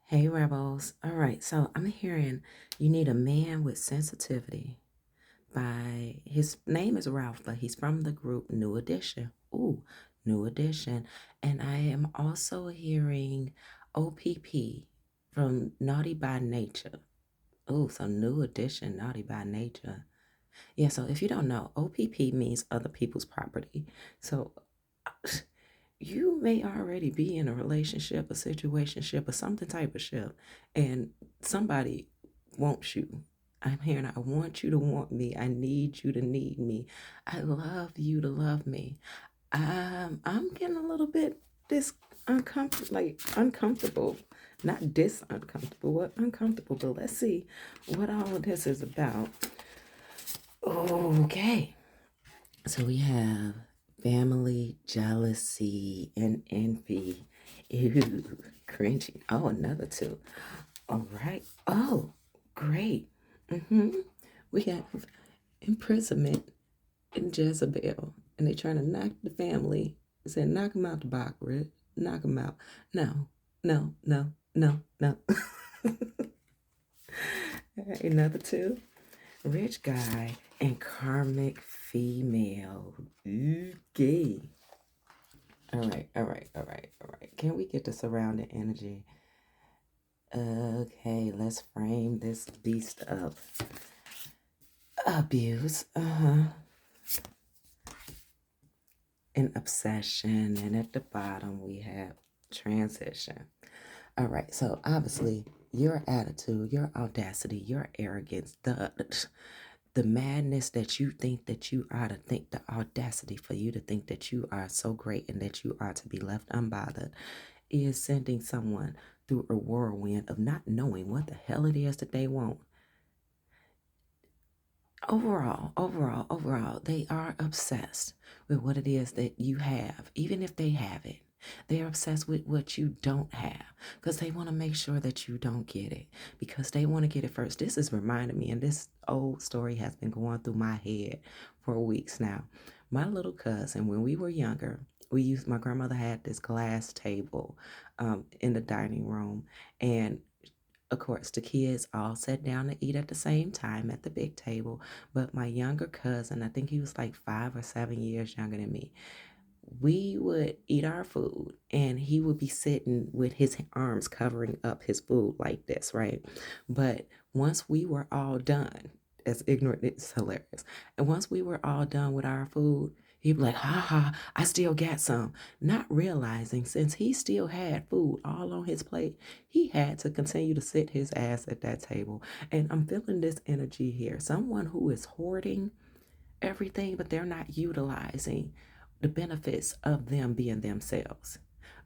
Hey Rebels. All right, so I'm hearing you need a man with sensitivity by his name is Ralph, but he's from the group New Edition. Ooh, New Edition. And I am also hearing OPP from Naughty by Nature. Ooh, so New Edition, Naughty by Nature. Yeah, so if you don't know, OPP means other people's property. So you may already be in a relationship, a situationship, or something type of ship, and somebody wants you. I'm hearing, I want you to want me. I need you to need me. I love you to love me. I'm getting a little bit dis uncomfortable, like uncomfortable, not dis uncomfortable, what uncomfortable. But let's see what all of this is about. Okay. So we have family, jealousy, and envy. Ew, cringy. Oh, another two. All right. Oh, great. We have imprisonment and Jezebel, and they trying to knock the family. They said, knock him out the box, Rick. Knock him out. No, no, no, no, no. All right, another two. Rich guy and karmic female. Okay. All right. Can we get the surrounding energy? Okay, let's frame this beast of abuse. And obsession. And at the bottom, we have transition. All right, so obviously, your attitude, your audacity, your arrogance, the madness that you think that you are to think, the audacity for you to think that you are so great and that you are to be left unbothered is sending someone through a whirlwind of not knowing what the hell it is that they want. Overall, they are obsessed with what it is that you have, even if they have it. They are obsessed with what you don't have because they want to make sure that you don't get it because they want to get it first. This is reminding me, and this old story has been going through my head for weeks now. My little cousin, when we were younger, my grandmother had this glass table in the dining room, and of course, the kids all sat down to eat at the same time at the big table. But my younger cousin, I think he was like 5 or 7 years younger than me, we would eat our food and he would be sitting with his arms covering up his food like this, right? But once we were all done, as ignorant, it's hilarious. And once we were all done with our food, he'd be like, ha ha, I still got some. Not realizing since he still had food all on his plate, he had to continue to sit his ass at that table. And I'm feeling this energy here. Someone who is hoarding everything, but they're not utilizing the benefits of them being themselves.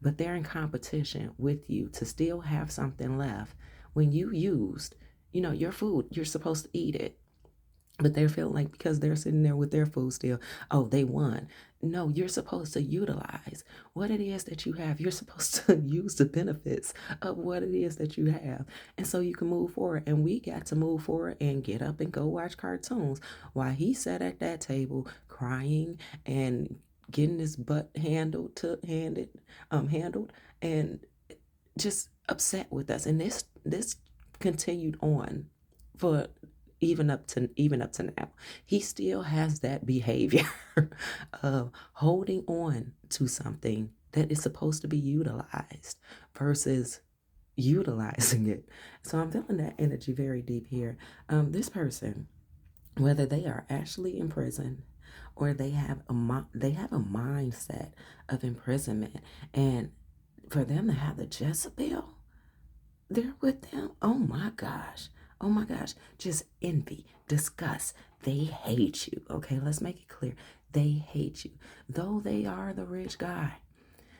But they're in competition with you to still have something left when you used, your food, you're supposed to eat it. But they're feeling like because they're sitting there with their food still, oh, they won. No, you're supposed to utilize what it is that you have. You're supposed to use the benefits of what it is that you have. And so you can move forward. And we got to move forward and get up and go watch cartoons while he sat at that table crying and getting his butt handled and just upset with us. And this continued on for even up to now. He still has that behavior of holding on to something that is supposed to be utilized versus utilizing it. So I'm feeling that energy very deep here. This person, whether they are actually in prison or they have a mindset of imprisonment, and for them to have the Jezebel there with them, oh my gosh. Oh my gosh, just envy, disgust. They hate you. Okay, let's make it clear. They hate you. Though they are the rich guy,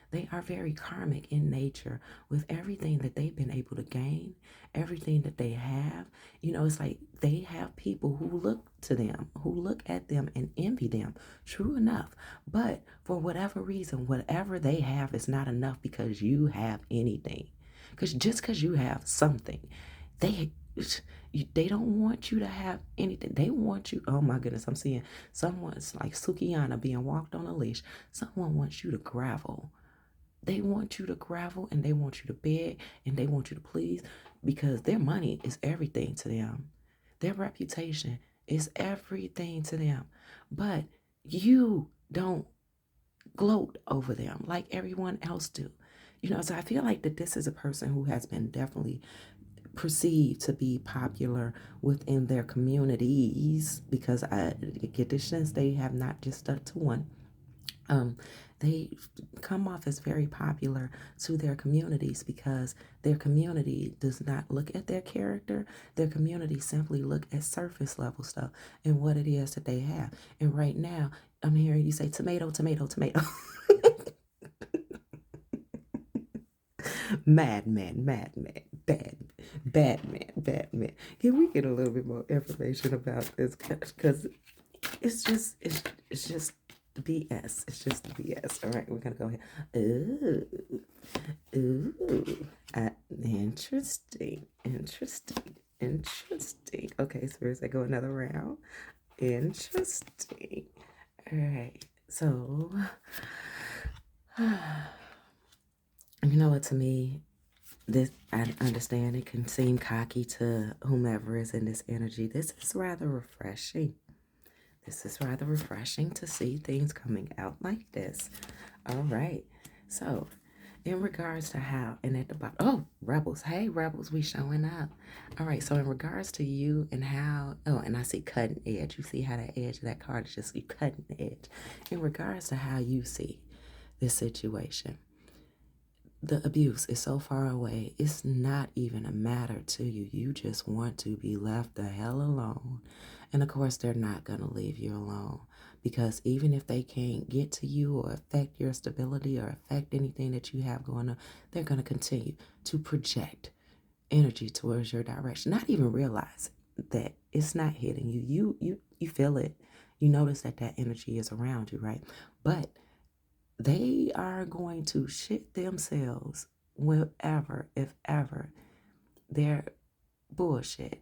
they are very karmic in nature with everything that they've been able to gain, everything that they have. It's like they have people who look to them, who look at them and envy them. True enough. But for whatever reason, whatever they have is not enough because you have anything. Because just because you have something, they they don't want you to have anything. They want you. Oh my goodness, I'm seeing someone's like Sukiyana being walked on a leash. Someone wants you to gravel. They want you to gravel and they want you to beg and they want you to please because their money is everything to them. Their reputation is everything to them. But you don't gloat over them like everyone else do. So I feel like that this is a person who has been definitely perceived to be popular within their communities because I get the sense they have not just stuck to one. um, they come off as very popular to their communities because their community does not look at their character. Their community simply look at surface level stuff and what it is that they have. And right now, I'm hearing you say tomato, tomato, tomato. Madman, madman, bad man, bad man. Can we get a little bit more information about this? Because it's just the BS. It's just the BS. All right, we're gonna go ahead. Interesting, interesting, interesting. Okay, so where's I go another round? Interesting. All right, so you know what? To me, this I understand it can seem cocky to whomever is in this energy. This is rather refreshing. This is rather refreshing to see things coming out like this. All right. So, in regards to how, and at the bottom, oh, Rebels. Hey, Rebels, we showing up. All right. So, in regards to you and how, oh, and I see cutting edge. You see how that edge of that card is just you cutting edge. In regards to how you see this situation, the abuse is so far away. It's not even a matter to you. You just want to be left the hell alone. And of course, they're not going to leave you alone because even if they can't get to you or affect your stability or affect anything that you have going on, they're going to continue to project energy towards your direction. Not even realize that it's not hitting you. You feel it. You notice that that energy is around you, right? But they are going to shit themselves whenever, if ever, their bullshit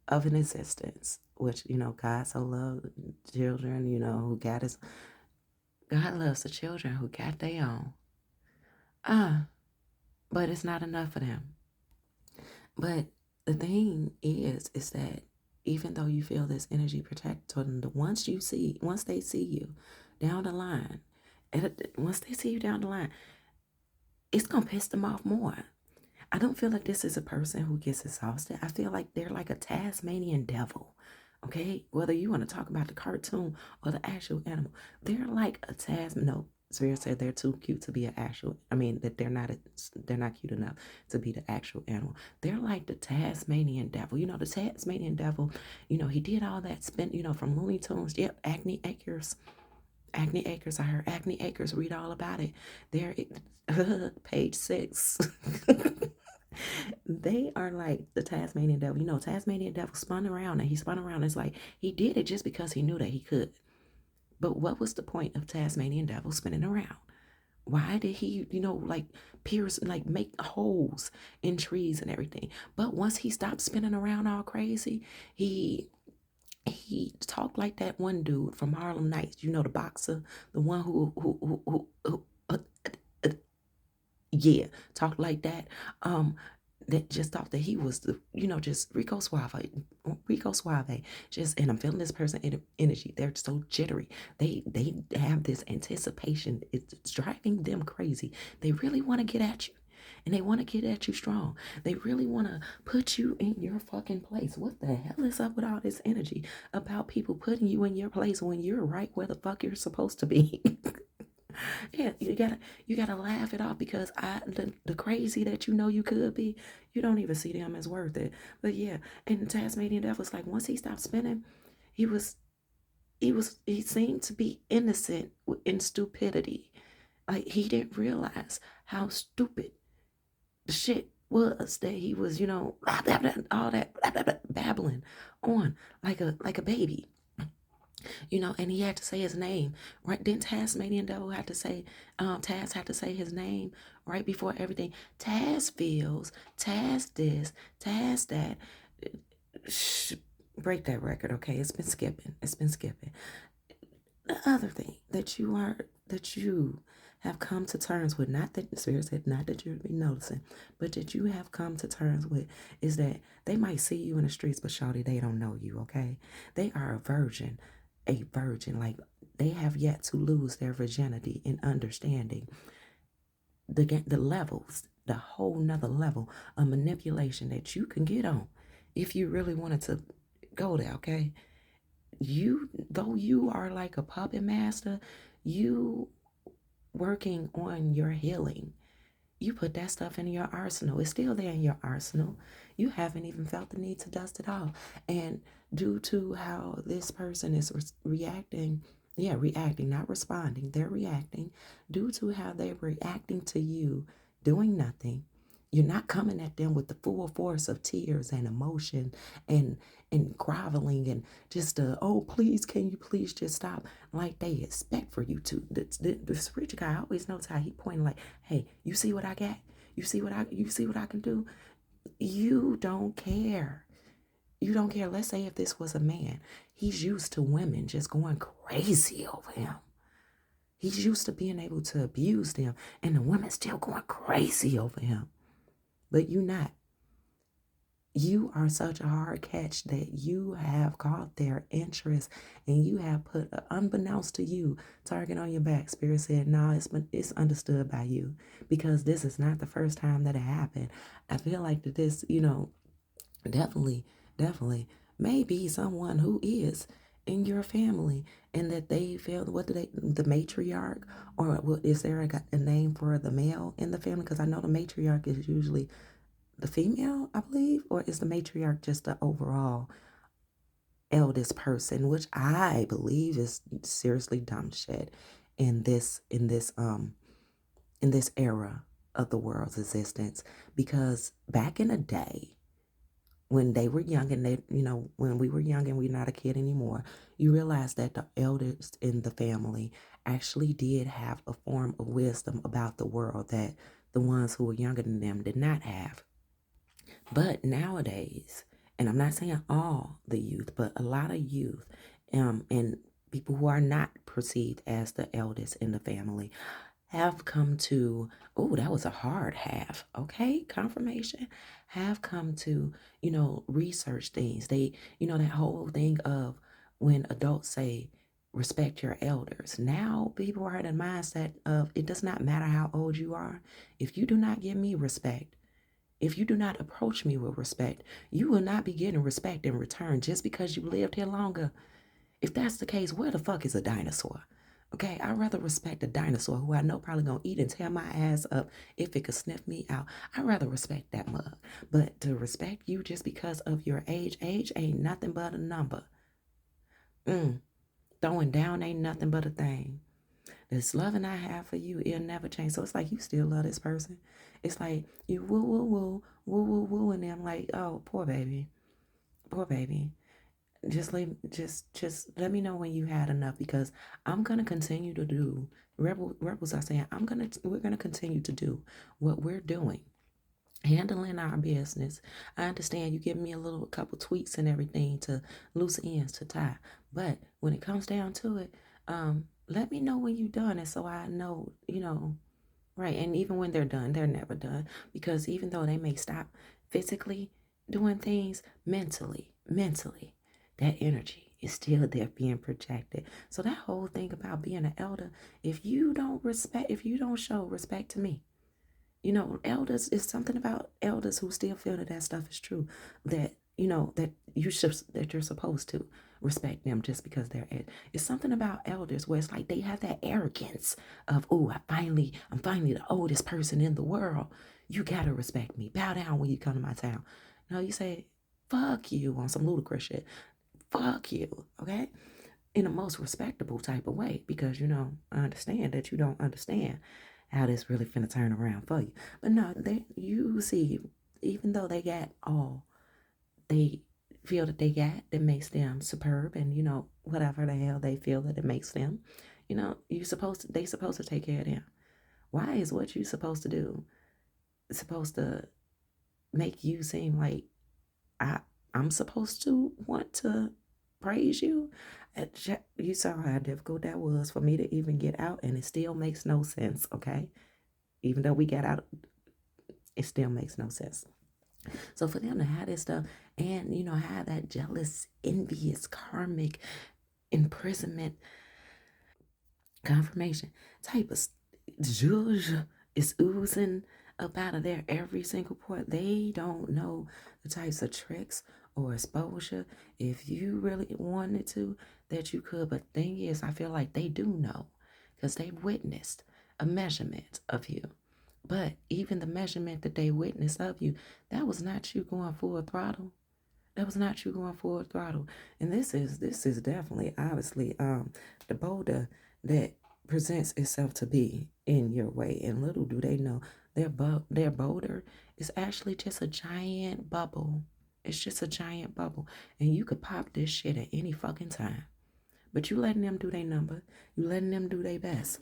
of an existence, which, God so loved children, who got his, God loves the children who got their own. But it's not enough for them. But the thing is that even though you feel this energy protect toward them, once they see you down the line, once they see you down the line, it's gonna piss them off more. I don't feel like this is a person who gets exhausted. I feel like they're like a Tasmanian devil. Okay? Whether you want to talk about the cartoon or the actual animal, they're like a No, Spirit said they're too cute to be an actual. I mean, that they're not cute enough to be the actual animal. They're like the Tasmanian devil. The Tasmanian devil, he did all that spin, from Looney Tunes. Yep, Acne Acres. Acne Acres. I heard Acne Acres. Read all about it. There, page 6. They are like the Tasmanian devil. Tasmanian devil spun around and he spun around. It's like he did it just because he knew that he could. But what was the point of Tasmanian devil spinning around? Why did he, like pierce, like make holes in trees and everything? But once he stopped spinning around all crazy, he talked like that one dude from Harlem Nights. The boxer, the one who yeah, talked like that. That just thought that he was the, just Rico Suave. Just, and I'm feeling this person energy. They're so jittery. They have this anticipation. It's driving them crazy. They really want to get at you. And they want to get at you strong. They really want to put you in your fucking place. What the hell is up with all this energy about people putting you in your place when you're right where the fuck you're supposed to be? Yeah, you gotta laugh it off because the crazy that you could be, you don't even see them as worth it. But yeah, and the Tasmanian Devil's like once he stopped spinning, he was he seemed to be innocent in stupidity. Like he didn't realize how stupid the shit was that he was, all that babbling on like a baby. And he had to say his name, right? Didn't Tasmanian Devil have to say, Taz had to say his name right before everything? Taz feels, Taz this, Taz that. Shh, break that record, okay? It's been skipping. It's been skipping. The other thing that you have come to terms with, not that the Spirit said, not that you'll be noticing, but that you have come to terms with, is that they might see you in the streets, but shawty, they don't know you, okay? They are a virgin, like they have yet to lose their virginity in understanding the levels, the whole nother level of manipulation that you can get on if you really wanted to go there, okay? Though you are like a puppet master, you working on your healing. You put that stuff in your arsenal. It's still there in your arsenal. You haven't even felt the need to dust it off. And due to how this person is reacting, yeah, reacting, not responding, they're reacting. Due to how they're reacting to you doing nothing, you're not coming at them with the full force of tears and emotion and groveling and just oh please, can you please just stop, like they expect for you to. The spiritual guy always knows how he pointing like, hey, you see what I got? You see what I can do? You don't care. You don't care. Let's say if this was a man, he's used to women just going crazy over him. He's used to being able to abuse them and the women still going crazy over him. But you not. You are such a hard catch that you have caught their interest and you have put, unbeknownst to you, target on your back. Spirit said, no, it's understood by you because this is not the first time that it happened. I feel like that this, definitely, definitely may be someone who is in your family and that they feel, the matriarch, or is there a name for the male in the family? Because I know the matriarch is usually the female, I believe, or is the matriarch just the overall eldest person, which I believe is seriously dumb shit in this era of the world's existence. Because back in the day, when they were young and when we were young and we're not a kid anymore, you realize that the elders in the family actually did have a form of wisdom about the world that the ones who were younger than them did not have. But nowadays, and I'm not saying all the youth, but a lot of youth, and people who are not perceived as the eldest in the family have come to, oh, that was a hard have, okay, confirmation, have come to, research things. They, that whole thing of when adults say, respect your elders. Now people are in a mindset of, it does not matter how old you are. If you do not give me respect, if you do not approach me with respect, you will not be getting respect in return just because you lived here longer. If that's the case, where the fuck is a dinosaur? Okay, I'd rather respect a dinosaur who I know probably gonna eat and tear my ass up if it could sniff me out. I'd rather respect that mug. But to respect you just because of your age ain't nothing but a number. Throwing down ain't nothing but a thing. This loving I have for you, it'll never change. So it's like you still love this person. It's like you woo woo woo woo woo woo, and I'm like, oh, poor baby, poor baby. Just let me know when you had enough because I'm gonna continue to do. Rebels are saying we're gonna continue to do what we're doing, handling our business. I understand you give me a couple tweaks and everything to loose ends to tie, but when it comes down to it, let me know when you're done, and so I know, right. And even when they're done, they're never done because even though they may stop physically doing things, mentally, that energy is still there being projected. So that whole thing about being an elder, if you don't show respect to me, elders, is something about elders who still feel that stuff is true, that that you're supposed to respect them just because it's something about elders where it's like they have that arrogance of, oh, I'm finally the oldest person in the world, you gotta respect me, bow down when you come to my town. No, you say fuck you on some ludicrous shit. Fuck you, okay? In the most respectable type of way, because I understand that you don't understand how this really finna turn around for you. But no, you see, even though they got all they feel that they got that makes them superb, and whatever the hell they feel that it makes them, they supposed to take care of them. Why is what you supposed to do supposed to make you seem like I'm supposed to want to praise you? You saw how difficult that was for me to even get out, and it still makes no sense, okay? Even though we got out, it still makes no sense. So for them to have this stuff and, have that jealous, envious, karmic imprisonment, confirmation type of zhuzh is oozing up out of there every single point. They don't know the types of tricks or exposure if you really wanted to that you could. But the thing is, I feel like they do know because they witnessed a measurement of you. But even the measurement that they witnessed of you, that was not you going full throttle. That was not you going full throttle. And this is definitely obviously the boulder that presents itself to be in your way. And little do they know their boulder is actually just a giant bubble. It's just a giant bubble. And you could pop this shit at any fucking time. But you letting them do their number. You letting them do their best.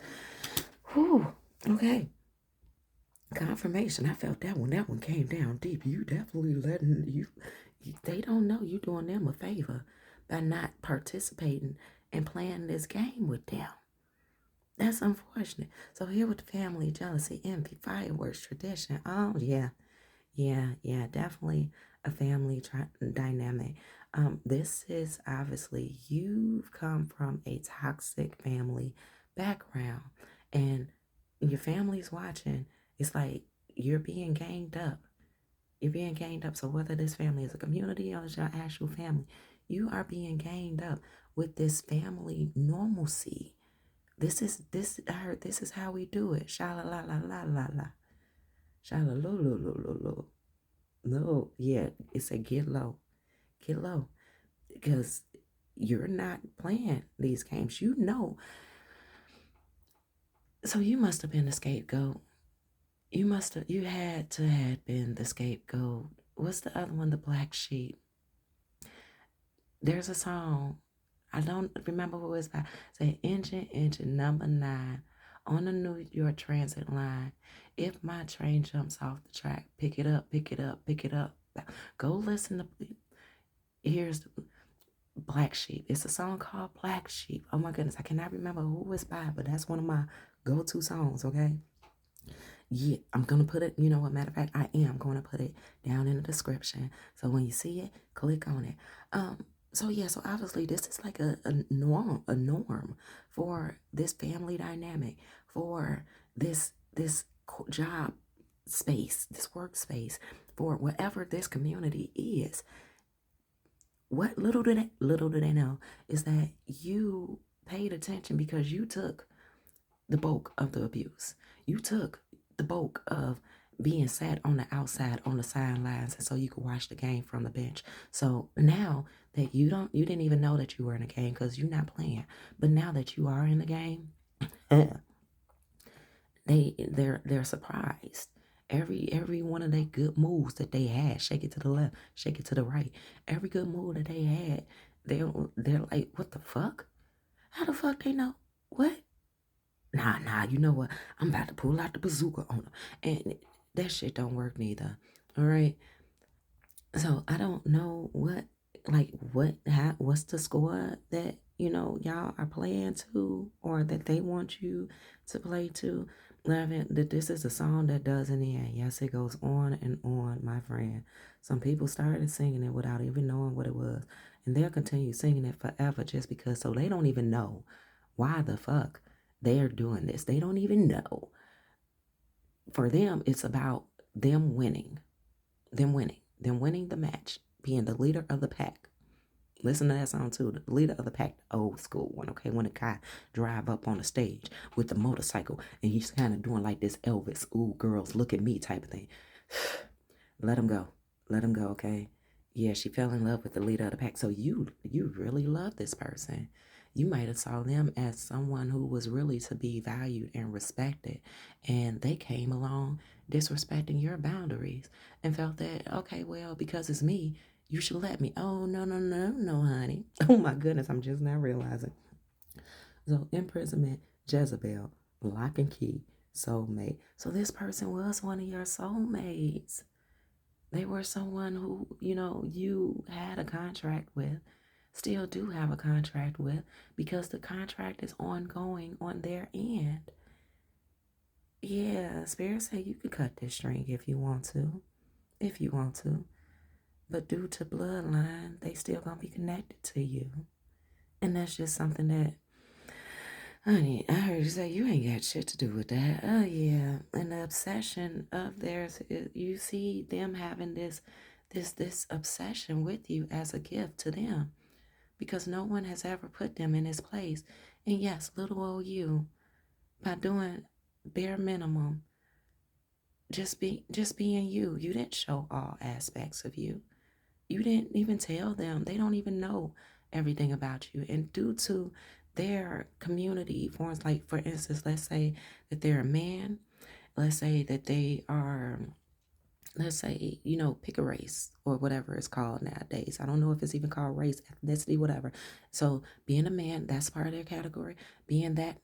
Whew. Okay. Confirmation. I felt that one. That one came down deep. You definitely letting they don't know you doing them a favor by not participating and playing this game with them. That's unfortunate. So here with the family, jealousy, envy, fireworks, tradition. Oh yeah, definitely a family dynamic. This is obviously you've come from a toxic family background, and your family's watching. It's like you're being ganged up. You're being ganged up. So whether this family is a community or it's your actual family, you are being ganged up with this family normalcy. This I heard this is how we do it. Shala la la la la la. Shala lo lo lo lo lo. No, yeah, it's a get low. Get low. Because you're not playing these games. You know. So you must have been the scapegoat. You had to have been the scapegoat. What's the other one? The black sheep. There's a song. I don't remember who it's by. Say engine number 9 on the New York Transit line. If my train jumps off the track, pick it up, pick it up, pick it up. Go listen to. Here's Black Sheep. It's a song called Black Sheep. Oh my goodness, I cannot remember who it's by, but that's one of my go-to songs. Okay. Yeah, I'm gonna put it. You know what? Matter of fact, I am gonna put it down in the description. So when you see it, click on it. So yeah, so obviously this is like a norm for this family dynamic, for this job space, this workspace, for whatever this community is. What little do they know is that you paid attention because you took the bulk of the abuse. You took the bulk of being sat on the outside on the sidelines and so you could watch the game from the bench. So now that you didn't even know that you were in a game because you're not playing. But now that you are in the game, they're surprised. Every one of their good moves that they had, shake it to the left, shake it to the right. Every good move that they had, they're like, what the fuck? How the fuck they know? What? Nah, you know what? I'm about to pull out the bazooka on them. And that shit don't work neither. All right. So I don't know what's the score that, y'all are playing to or that they want you to play to. Loving that this is a song that doesn't end. Yes, it goes on and on, my friend. Some people started singing it without even knowing what it was. And they'll continue singing it forever just because so they don't even know why the fuck they're doing this. They don't even know. For them, it's about them winning, them winning the match, being the leader of the pack. Listen to that song too. The leader of the pack, the old school one, okay? When a guy drive up on the stage with the motorcycle and he's kind of doing like this Elvis, ooh, girls, look at me type of thing. Let him go. Let him go, okay? Yeah, she fell in love with the leader of the pack. So you really love this person. You might have saw them as someone who was really to be valued and respected. And they came along disrespecting your boundaries and felt that, okay, well, because it's me, you should let me. Oh, no, no, no, no, honey. Oh my goodness, I'm just not realizing. So imprisonment, Jezebel, lock and key, soulmate. So this person was one of your soulmates. They were someone who, you had a contract with. still do have a contract with, because the contract is ongoing on their end. Yeah, Spirit say you could cut this string if you want to. If you want to. But due to bloodline, they still gonna be connected to you. And that's just something that, honey, I heard you say you ain't got shit to do with that. Oh yeah. And the obsession of theirs, you see them having this obsession with you as a gift to them. Because no one has ever put them in this place. And yes, little old you, by doing bare minimum, just being you. You didn't show all aspects of you. You didn't even tell them. They don't even know everything about you. And due to their community forms, like for instance, let's say that they're a man, let's say that they are, let's say, pick a race or whatever it's called nowadays. I don't know if it's even called race, ethnicity, whatever. So being a man, that's part of their category. Being that,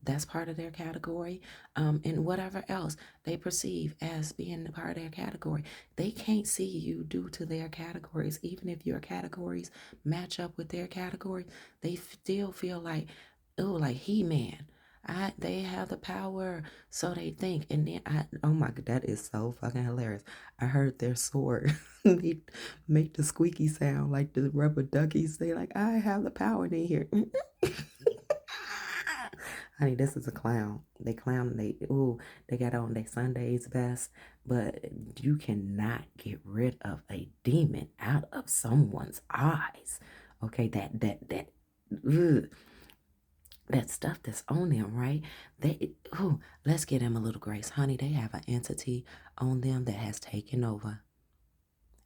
that's part of their category. And whatever else they perceive as being a part of their category, they can't see you due to their categories. Even if your categories match up with their category, they still feel like, oh, like He-Man. They have the power, so they think. And then oh my god, that is so fucking hilarious. I heard their sword make the squeaky sound like the rubber duckies. They like, I have the power. And they hear, honey, this is a clown. They clown. They got on their Sunday's best, but you cannot get rid of a demon out of someone's eyes. Okay, ugh, that stuff that's on them, right? Let's give them a little grace. Honey, they have an entity on them that has taken over.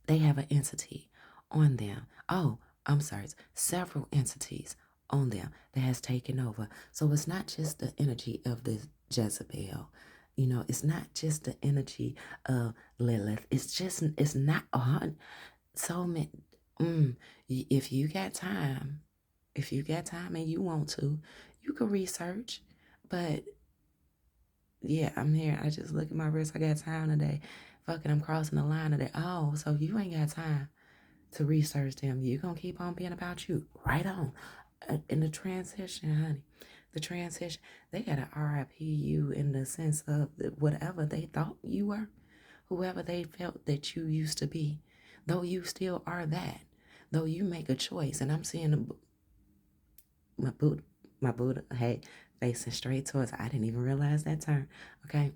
They have an entity on them. Oh, I'm sorry. It's several entities on them that has taken over. So it's not just the energy of the Jezebel. It's not just the energy of Lilith. It's not on so many. If you got time, and you want to, you can research. But yeah, I'm here. I just look at my wrist. I got time today. Fucking, I'm crossing the line today. Oh, so you ain't got time to research them. You gonna keep on being about you. Right on. In the transition, honey. The transition, they gotta RIP you in the sense of whatever they thought you were, whoever they felt that you used to be, though you still are that, though you make a choice. And I'm seeing my Buddha, hey, facing straight towards. I didn't even realize that term. Okay.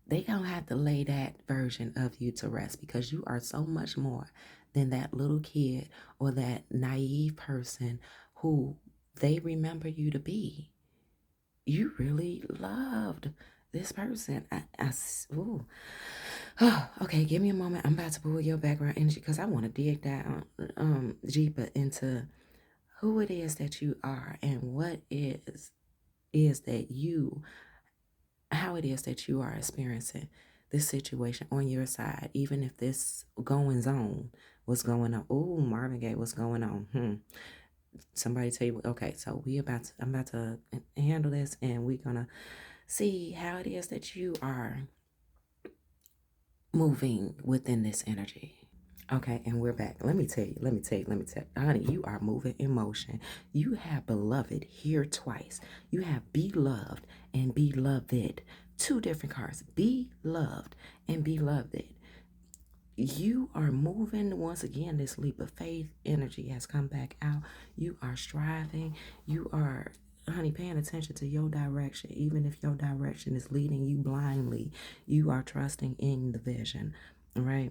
They gonna have to lay that version of you to rest, because you are so much more than that little kid or that naive person who they remember you to be. You really loved this person. Ooh. Oh, okay, give me a moment. I'm about to pull your background energy because I want to dig down deeper into who it is that you are and what is that you, how it is that you are experiencing this situation on your side, even if this goings on, what's going on. Oh, Marvin Gaye, what's going on? Somebody tell you, okay, so I'm about to handle this, and we're gonna see how it is that you are moving within this energy. Okay, and we're back. Let me tell you, honey, you are moving in motion. You have beloved here twice. You have beloved and beloved. Two different cards. Beloved and beloved. You are moving once again. This leap of faith energy has come back out. You are striving. You are, honey, paying attention to your direction. Even if your direction is leading you blindly, you are trusting in the vision, right?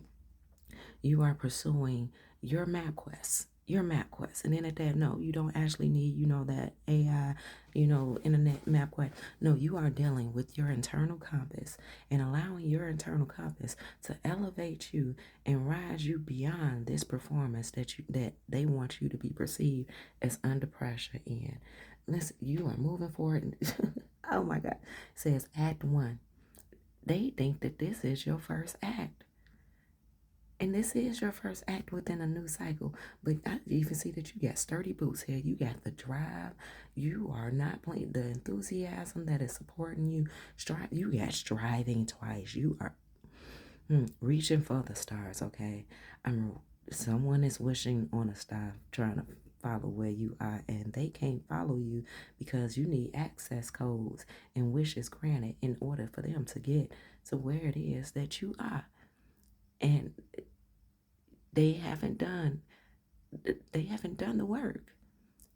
You are pursuing your map quest. And then at that, no, you don't actually need, that AI, internet map quest. No, you are dealing with your internal compass and allowing your internal compass to elevate you and rise you beyond this performance that they want you to be perceived as under pressure in. Listen, you are moving forward. Oh my God. It says Act 1. They think that this is your first act. And this is your first act within a new cycle. But I even see that you got sturdy boots here. You got the drive. You are not playing the enthusiasm that is supporting you. You got striving twice. You are reaching for the stars, okay? I'm Someone is wishing on a star trying to follow where you are, and they can't follow you because you need access codes and wishes granted in order for them to get to where it is that you are. And they haven't done they haven't done the work.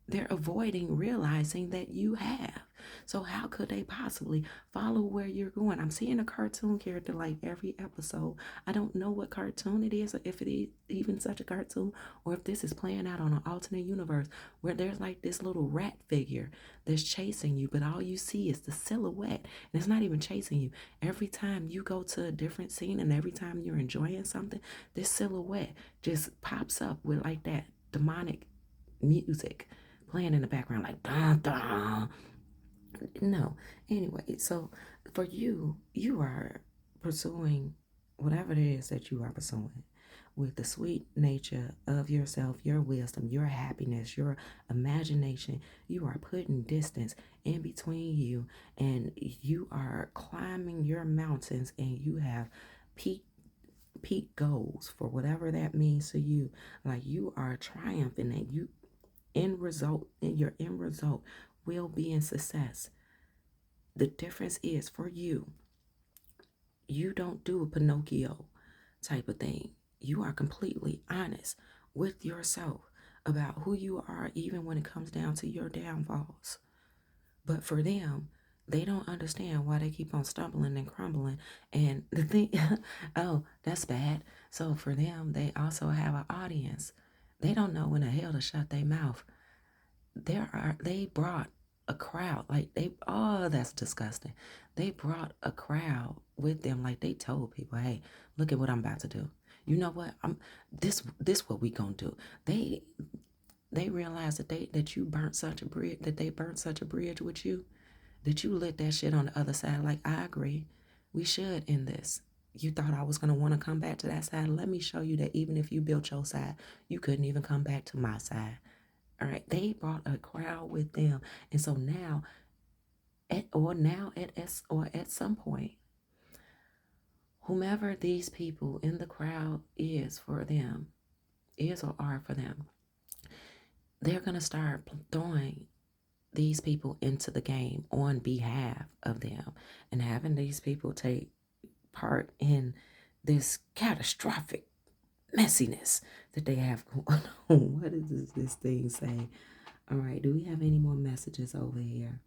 They're avoiding realizing that you have. So how could they possibly follow where you're going? I'm seeing a cartoon character like every episode. I don't know what cartoon it is, or if it is even such a cartoon, or if this is playing out on an alternate universe where there's like this little rat figure that's chasing you, but all you see is the silhouette. And it's not even chasing you. Every time you go to a different scene and every time you're enjoying something, this silhouette just pops up with like that demonic music playing in the background like dun dun. No. Anyway, so for you, you are pursuing whatever it is that you are pursuing with the sweet nature of yourself, your wisdom, your happiness, your imagination. You are putting distance in between you, and you are climbing your mountains, and you have peak goals for whatever that means to you. Like you are triumphing, and you end result and your end result will be in success. The difference is for you, you don't do a Pinocchio type of thing. You are completely honest with yourself about who you are, even when it comes down to your downfalls. But for them, they don't understand why they keep on stumbling and crumbling. And the thing, oh, that's bad. So for them, they also have an audience. They don't know when the hell to shut their mouth. They brought a crowd, like they, oh, that's disgusting. They brought a crowd with them, like they told people, hey, look at what I'm about to do. You know what, I'm this what we gonna do. They realized that you burnt such a bridge, that they burnt such a bridge with you, that you lit that shit on the other side. Like, I agree, we should end this. You thought I was going to want to come back to that side. Let me show you that even if you built your side, you couldn't even come back to my side. All right, they brought a crowd with them, and so now, at some point, whomever these people in the crowd is for them, is or are for them, they're gonna start throwing these people into the game on behalf of them, and having these people take part in this catastrophic messiness that they have going on. What is this thing saying? All right, do we have any more messages over here?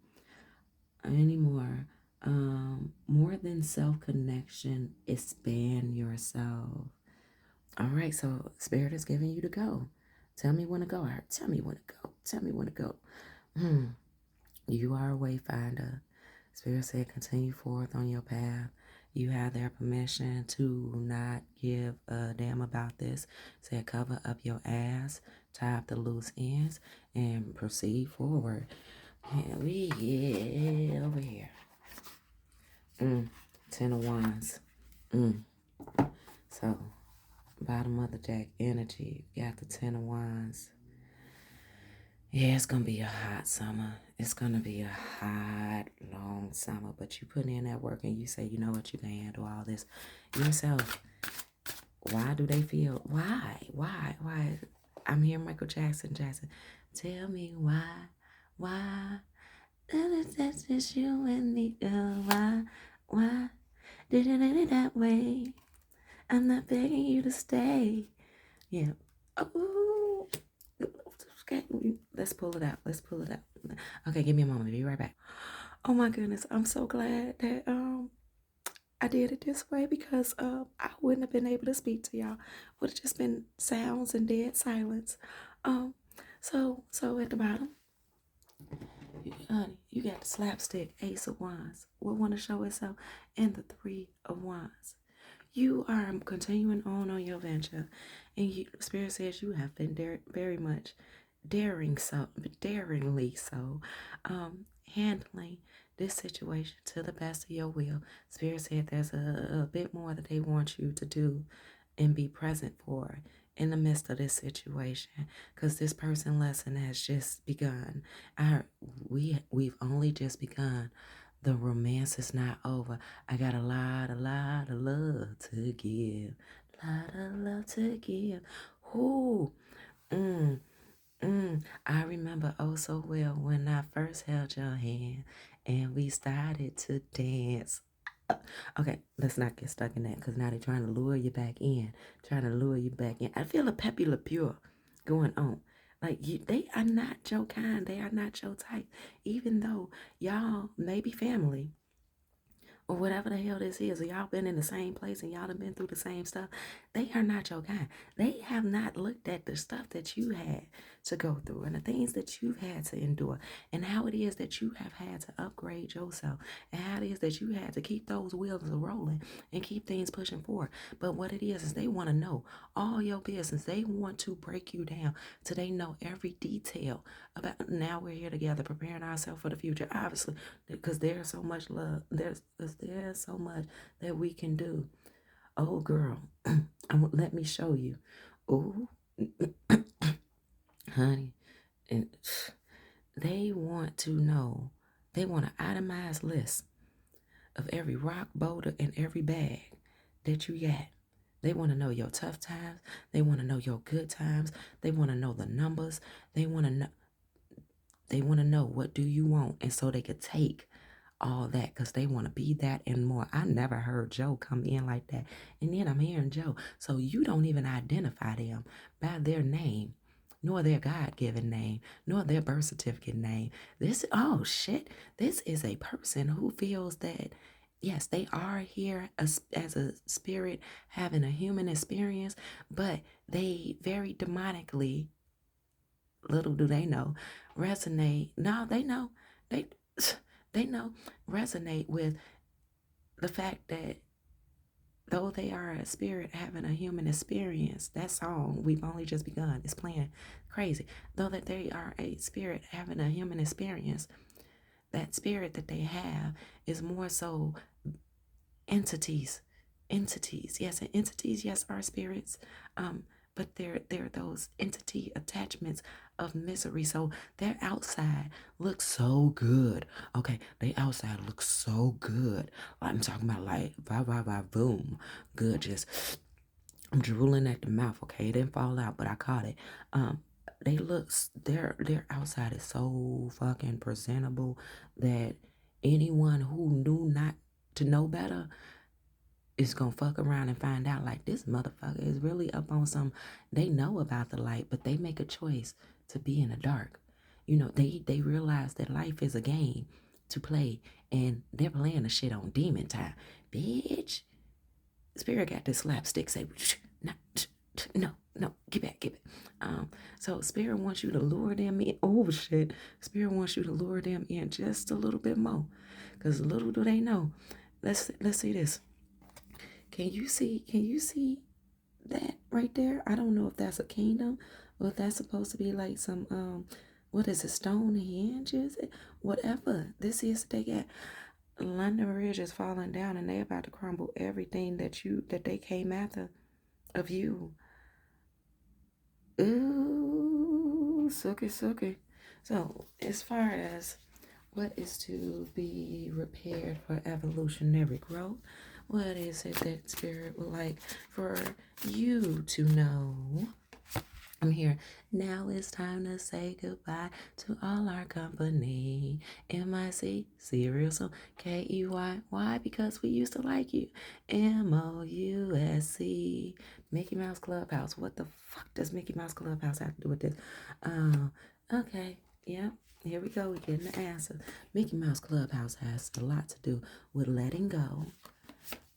Anymore. More than self connection, expand yourself. All right, so Spirit is giving you to go. Tell me when to go. Tell me when to go. Tell me when to go. You are a wayfinder. Spirit said, continue forth on your path. You have their permission to not give a damn about this. Said, cover up your ass, tie up the loose ends, and proceed forward. And we get over here. 10 of Wands. So, bottom of the deck energy. Got the 10 of Wands. Yeah, it's going to be a hot summer. It's going to be a hot, long summer. But you put in that work and you say, you know what, you can handle all this yourself. Why do they feel? Why? I'm hearing Michael Jackson. Tell me why? That's just you and me, girl. Why did it end that way? I'm not begging you to stay. Yeah. Oh, okay. Let's pull it out. Okay, give me a moment. Be right back. Oh my goodness, I'm so glad that I did it this way because I wouldn't have been able to speak to y'all. Would have just been sounds and dead silence. Um, so at the bottom. Honey, you got the slapstick Ace of Wands. What want to show itself? And the Three of Wands. You are continuing on your venture, and Spirit says you have been very much daringly so, handling this situation to the best of your will. Spirit said there's a bit more that they want you to do and be present for in the midst of this situation, because this person lesson has just begun. We've only just begun. The romance is not over. I got a lot of love to give. Lot of love to give. Ooh, mm, I remember oh so well when I first held your hand and we started to dance. Okay, let's not get stuck in that because now they're trying to lure you back in, trying to lure you back in. I feel a Pepe Le Pew going on. Like they are not your kind. They are not your type. Even though y'all may be family, or whatever the hell this is, or y'all been in the same place and y'all done been through the same stuff, they are not your kind. They have not looked at the stuff that you had to go through and the things that you've had to endure and how it is that you have had to upgrade yourself and how it is that you had to keep those wheels rolling and keep things pushing forward. But what it is they want to know all your business. They want to break you down so they know every detail about now we're here together preparing ourselves for the future. Obviously, because there's so much love. There's so much that we can do. Oh, girl, let me show you. Oh, honey, and they want to know. They want an itemized list of every rock, boulder, and every bag that you got. They want to know your tough times. They want to know your good times. They want to know the numbers. They want to know. They want to know what do you want, and so they could take all that because they want to be that and more. I never heard Joe come in like that. And then I'm hearing Joe. So you don't even identify them by their name, nor their God-given name, nor their birth certificate name. Oh shit, this is a person who feels that, yes, they are here as a spirit having a human experience, but they very demonically, little do they know, resonate. No, they know. They they know, resonate with the fact that though they are a spirit having a human experience, that song We've Only Just Begun is playing crazy. Though that they are a spirit having a human experience, that spirit that they have is more so entities. Entities, yes, and entities, yes, are spirits. But they're those entity attachments of misery. So their outside looks so good. Okay, their outside looks so good. I'm talking about like boom, good. Just I'm drooling at the mouth. Okay, it didn't fall out, but I caught it. Um, they look their outside is so fucking presentable that anyone who knew not to know better is gonna fuck around and find out like this motherfucker is really up on some. They know about the light, but they make a choice to be in the dark. You know, they realize that life is a game to play, and they're playing the shit on demon time. Bitch, Spirit got this slapstick. Say, no, no, get back, get back. So Spirit wants you to lure them in. Oh shit, Spirit wants you to lure them in just a little bit more, cause little do they know. Let's see this. Can you see that right there? I don't know if that's a kingdom or if that's supposed to be like some what is it, Stonehenge, is it? Whatever this is, they got London Bridge is falling down and they about to crumble everything that they came after of you. Ooh, sucky. So as far as what is to be repaired for evolutionary growth? What is it that Spirit would like for you to know? I'm here. Now it's time to say goodbye to all our company. MIC, serial song, KEY. Why? Because we used to like you. MOUSC, Mickey Mouse Clubhouse. What the fuck does Mickey Mouse Clubhouse have to do with this? Okay. Yep. Here we go. We're getting the answer. Mickey Mouse Clubhouse has a lot to do with letting go,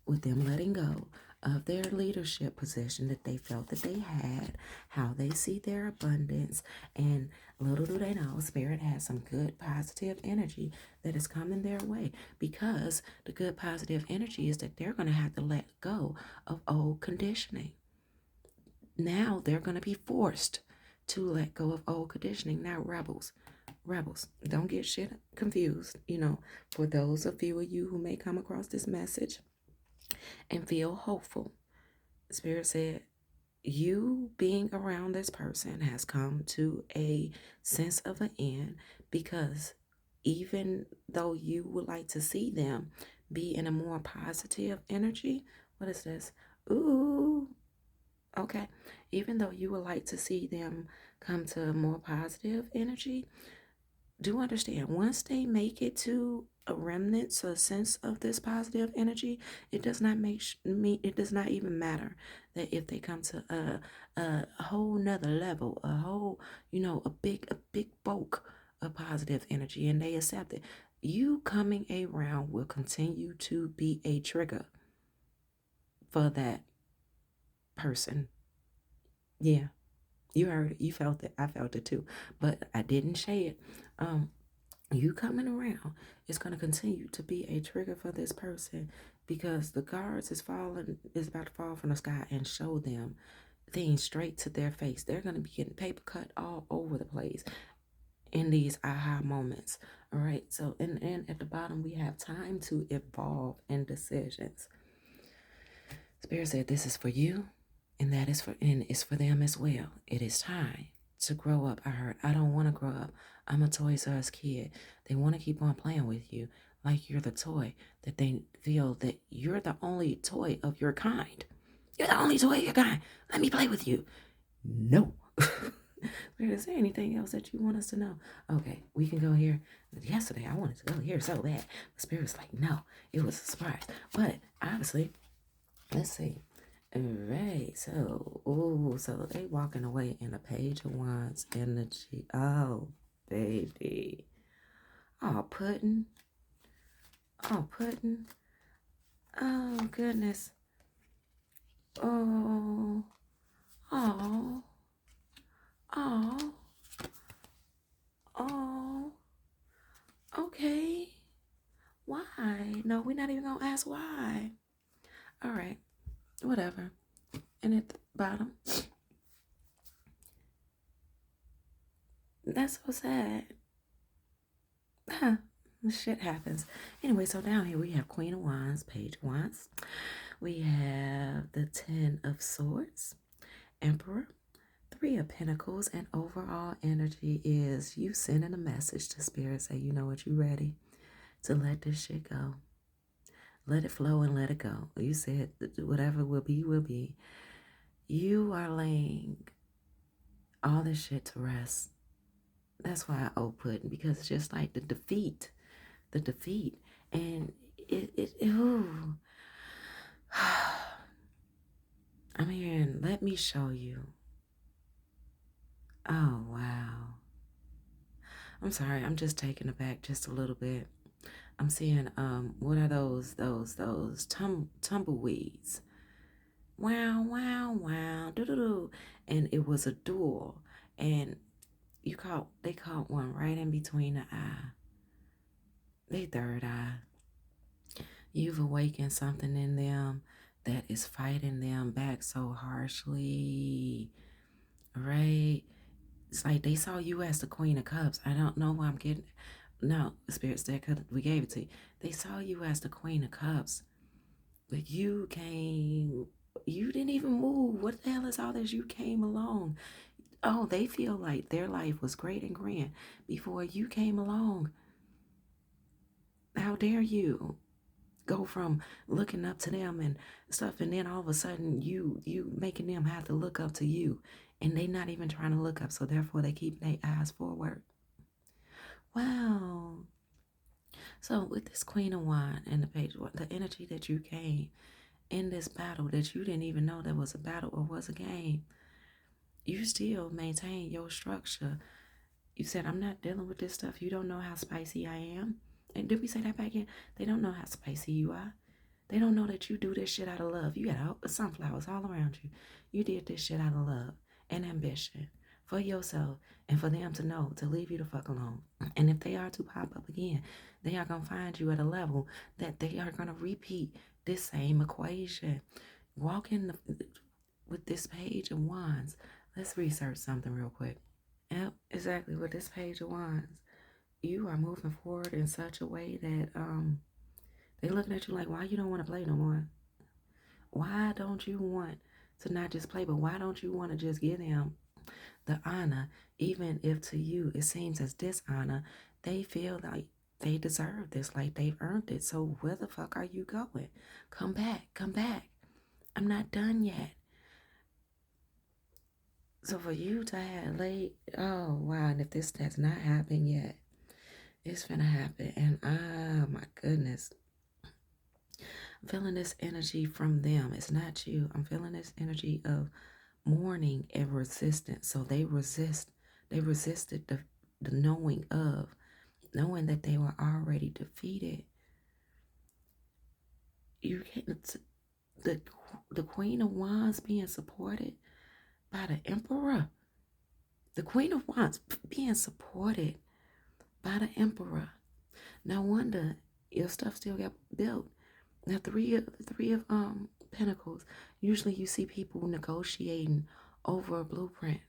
with them letting go of their leadership position that they felt that they had, how they see their abundance, and little do they know, Spirit has some good positive energy that is coming their way, because the good positive energy is that they're going to have to let go of old conditioning. Now they're going to be forced to let go of old conditioning. Now, rebels, don't get shit confused. You know, for those of you who may come across this message and feel hopeful, Spirit said, you being around this person has come to a sense of an end, because even though you would like to see them be in a more positive energy, what is this? Ooh, Okay. Even though you would like to see them come to more positive energy, do understand once they make it to a remnant, so a sense of this positive energy, it does not make me. It does not even matter that if they come to a whole nother level, a whole a big bulk of positive energy, and they accept it. You coming around will continue to be a trigger for that person. Yeah, you heard it. You felt it. I felt it too, but I didn't say it. Um, you coming around is going to continue to be a trigger for this person because the guards is about to fall from the sky and show them things straight to their face. They're going to be getting paper cut all over the place in these aha moments. All right. So and at the bottom we have time to evolve in decisions. Spirit said this is for you and that is for and it's for them as well. It is time to grow up. I heard I don't want to grow up. I'm a Toys R Us kid. They want to keep on playing with you like you're the toy, that they feel that you're the only toy of your kind. You're the only toy of your kind. Let me play with you. No. Is there anything else that you want us to know? Okay, we can go here. Yesterday I wanted to go here so bad. The Spirit's like, no, it was a surprise. But obviously, let's see. All right, so they walking away in a Page of Wands energy. Oh, baby. Oh, pudding. Oh, pudding. Oh, goodness. Oh, oh, oh, oh. Okay. Why? No, we're not even gonna ask why. All right, whatever. And at the bottom, that's so sad. Huh. Shit happens. Anyway, so down here we have Queen of Wands, Page of Wands. We have the Ten of Swords, Emperor, Three of Pentacles, and overall energy is you sending a message to Spirit. Say, you know what, you ready to let this shit go. Let it flow and let it go. You said whatever will be, will be. You are laying all this shit to rest. That's why I pudding, because it's just like the defeat. And ooh. I'm hearing, let me show you. Oh, wow. I'm sorry, I'm just taken aback just a little bit. I'm seeing, what are those tumbleweeds? Wow, wow, wow, doo-doo-doo. And it was a duel. And they caught one right in between the eye. They third eye. You've awakened something in them that is fighting them back so harshly, right? It's like they saw you as the Queen of Cups. I don't know why I'm getting. No, the Spirit said, because we gave it to you. They saw you as the Queen of Cups, but you came. You didn't even move. What the hell is all this? You came along. Oh, they feel like their life was great and grand before you came along. How dare you go from looking up to them and stuff, and then all of a sudden you making them have to look up to you, and they not even trying to look up, so therefore they keep their eyes forward. Wow. So with this Queen of Wine and the Page, the energy that you came in this battle that you didn't even know there was a battle or was a game, you still maintain your structure. You said, I'm not dealing with this stuff. You don't know how spicy I am. And did we say that back in? They don't know how spicy you are. They don't know that you do this shit out of love. You got sunflowers all around you. You did this shit out of love and ambition for yourself and for them to know to leave you the fuck alone. And if they are to pop up again, they are going to find you at a level that they are going to repeat this same equation. Walk in with this Page of Wands. Let's research something real quick. Yep, exactly. With this Page of Wands, you are moving forward in such a way that they looking at you like, why you don't want to play no more? Why don't you want to not just play, but why don't you want to just give them the honor, even if to you it seems as dishonor? They feel like they deserve this, like they've earned it. So where the fuck are you going? Come back, come back. I'm not done yet. So for you to have late, oh wow, and if this has not happened yet, it's gonna happen. And oh my goodness, I'm feeling this energy from them. It's not you. I'm feeling this energy of mourning and resistance. So they resisted the knowing that they were already defeated. You get the the Queen of Wands being supported by the Emperor. The Queen of Wands being supported by the Emperor. No wonder your stuff still got built. Now the three of Pentacles. Usually you see people negotiating over a blueprint.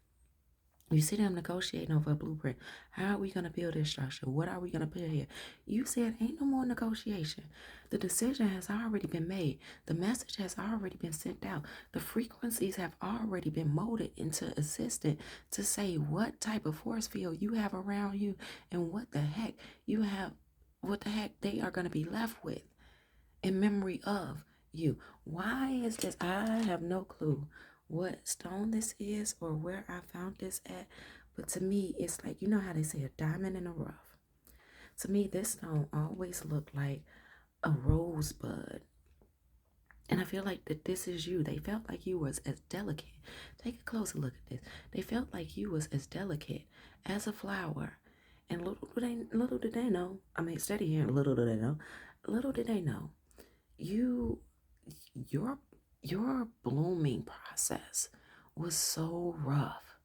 You see them negotiating over a blueprint. How are we going to build this structure? What are we going to build here? You said ain't no more negotiation. The decision has already been made. The message has already been sent out. The frequencies have already been molded into existence to say what type of force field you have around you and what the heck they are going to be left with in memory of you. Why is this? I have no clue what stone this is or where I found this at. But to me, it's like, you know how they say a diamond in the rough. To me, this stone always looked like a rosebud. And I feel like that this is you. They felt like you was as delicate. Take a closer look at this. They felt like you was as delicate as a flower. And little did they know. I mean, steady here. Little did they know. Little did they know. You your your blooming process was so rough.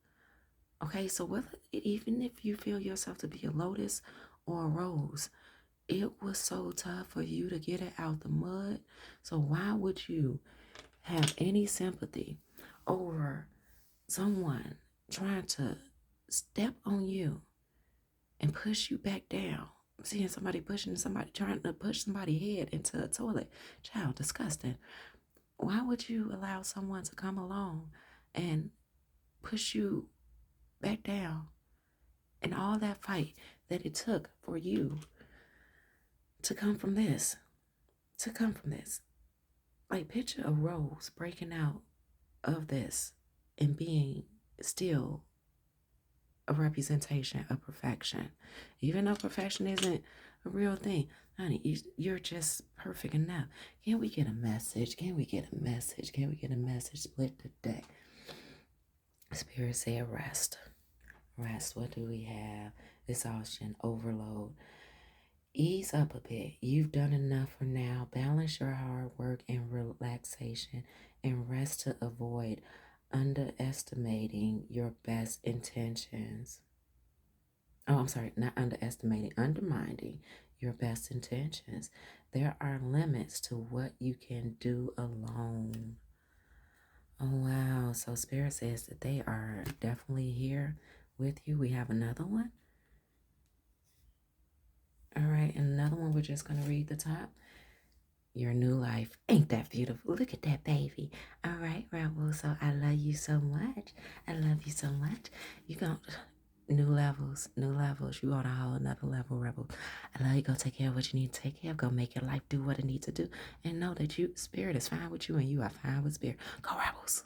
Okay, so even if you feel yourself to be a lotus or a rose, it was so tough for you to get it out the mud. So why would you have any sympathy over someone trying to step on you and push you back down? Seeing somebody trying to push somebody's head into a toilet. Child, disgusting. Why would you allow someone to come along and push you back down and all that fight that it took for you to come from this? To come from this. Like, picture a rose breaking out of this and being still a representation of perfection. Even though perfection isn't a real thing, honey, you're just perfect enough. Can we get a message? Can we get a message? Can we get a message? Split the deck. Spirit say rest. Rest. What do we have? Exhaustion, overload. Ease up a bit. You've done enough for now. Balance your hard work and relaxation and rest to avoid underestimating your best intentions. Oh, I'm sorry, not underestimating, undermining your best intentions. There are limits to what you can do alone. Oh, wow. So Spirit says that they are definitely here with you. We have another one. All right, and another one, we're just going to read the top. Your new life. Ain't that beautiful? Look at that baby. All right, Rebel. So I love you so much. I love you so much. You going new levels, new levels. You on a whole another level, Rebel. I love you. Go take care of what you need to take care of. Go make your life do what it needs to do. And know that Spirit is fine with you and you are fine with Spirit. Go, Rebels.